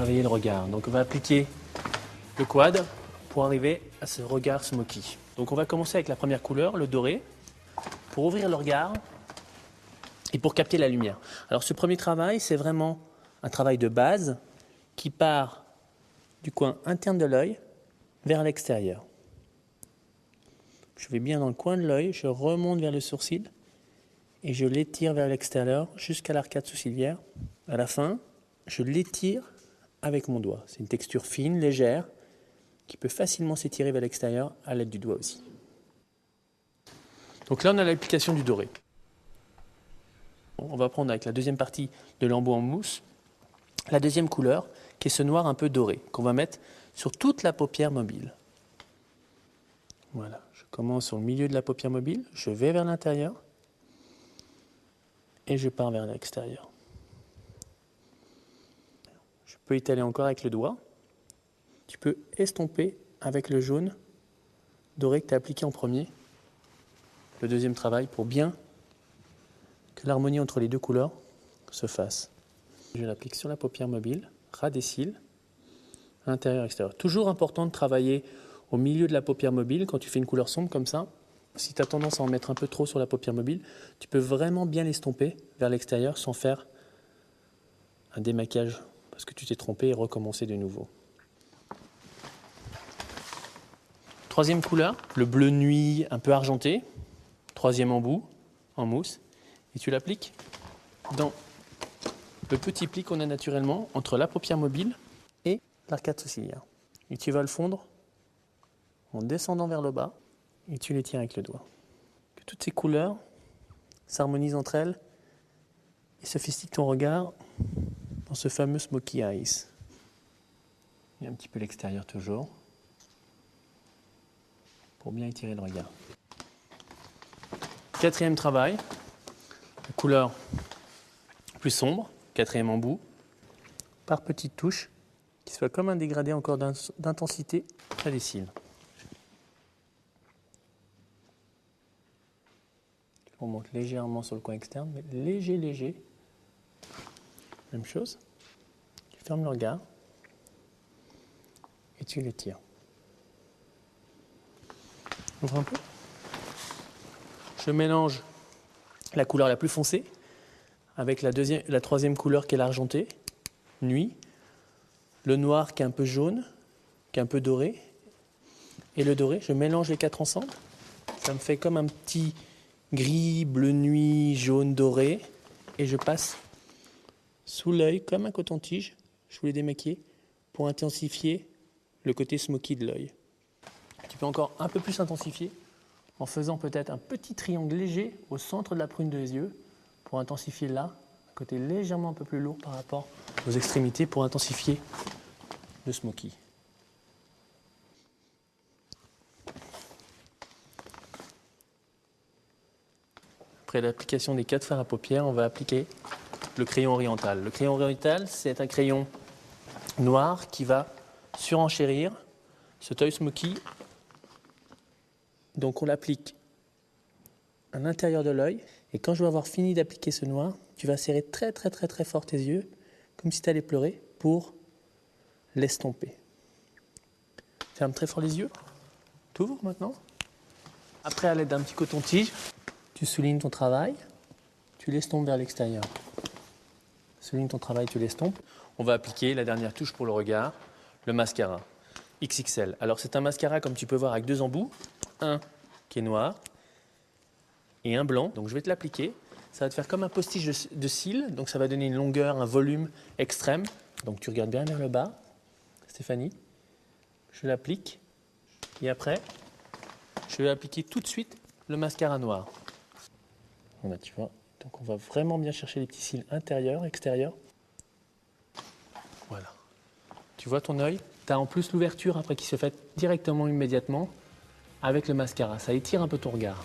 travailler le regard. Donc on va appliquer le quad pour arriver à ce regard smoky. Donc on va commencer avec la première couleur, le doré, pour ouvrir le regard et pour capter la lumière. Alors ce premier travail, c'est vraiment un travail de base qui part du coin interne de l'œil vers l'extérieur. Je vais bien dans le coin de l'œil, je remonte vers le sourcil et je l'étire vers l'extérieur jusqu'à l'arcade sourcilière. À la fin, je l'étire avec mon doigt. C'est une texture fine, légère, qui peut facilement s'étirer vers l'extérieur à l'aide du doigt aussi. Donc là, on a l'application du doré. On va prendre avec la deuxième partie de l'embout en mousse, la deuxième couleur, qui est ce noir un peu doré, qu'on va mettre sur toute la paupière mobile. Voilà, je commence sur le milieu de la paupière mobile, je vais vers l'intérieur et je pars vers l'extérieur. Je peux étaler encore avec le doigt. Tu peux estomper avec le jaune doré que tu as appliqué en premier. Le deuxième travail pour bien que l'harmonie entre les deux couleurs se fasse. Je l'applique sur la paupière mobile, ras des cils, intérieur, extérieur. Toujours important de travailler au milieu de la paupière mobile quand tu fais une couleur sombre comme ça. Si tu as tendance à en mettre un peu trop sur la paupière mobile, tu peux vraiment bien l'estomper vers l'extérieur sans faire un démaquillage parce que tu t'es trompé et recommencer de nouveau. Troisième couleur, le bleu nuit un peu argenté. Troisième embout en mousse. Et tu l'appliques dans le petit pli qu'on a naturellement entre la paupière mobile et l'arcade sourcilière. Et tu vas le fondre en descendant vers le bas et tu l'étires avec le doigt. Que toutes ces couleurs s'harmonisent entre elles et sophistiquent ton regard dans ce fameux smoky eyes. Et un petit peu l'extérieur toujours pour bien étirer le regard. Quatrième travail, la couleur plus sombre, quatrième embout, par petites touches, qui soit comme un dégradé encore d'intensité près des cils. On monte légèrement sur le coin externe, mais léger. Même chose. Tu fermes le regard et tu l'étires. Ouvre un peu. Je mélange la couleur la plus foncée avec la troisième couleur qui est l'argenté, nuit, le noir qui est un peu jaune, qui est un peu doré, et le doré. Je mélange les quatre ensemble. Ça me fait comme un petit gris, bleu nuit, jaune, doré, et je passe sous l'œil comme un coton-tige. Je voulais démaquiller pour intensifier le côté smoky de l'œil. Tu peux encore un peu plus intensifier en faisant peut-être un petit triangle léger au centre de la prune des yeux pour intensifier là, un côté légèrement un peu plus lourd par rapport aux extrémités pour intensifier le smoky. Après l'application des 4 fards à paupières, on va appliquer le crayon oriental. Le crayon oriental, c'est un crayon noir qui va surenchérir ce œil smoky. Donc on l'applique à l'intérieur de l'œil et quand je vais avoir fini d'appliquer ce noir, tu vas serrer très fort tes yeux comme si tu allais pleurer pour l'estomper. Ferme très fort les yeux. T'ouvres maintenant. Après, à l'aide d'un petit coton-tige, tu soulignes ton travail, tu l'estompes vers l'extérieur. Souligne ton travail, tu l'estompes. On va appliquer la dernière touche pour le regard, le mascara XXL. Alors c'est un mascara comme tu peux voir avec 2 embouts, un qui est noir et un blanc. Donc je vais te l'appliquer. Ça va te faire comme un postiche de cils, donc ça va donner une longueur, un volume extrême. Donc tu regardes bien vers le bas, Stéphanie. Je l'applique et après, je vais appliquer tout de suite le mascara noir. Voilà, tu vois. Donc on va vraiment bien chercher les petits cils intérieurs, extérieurs. Voilà. Tu vois ton œil? Tu as en plus l'ouverture après qui se fait directement, immédiatement avec le mascara. Ça étire un peu ton regard.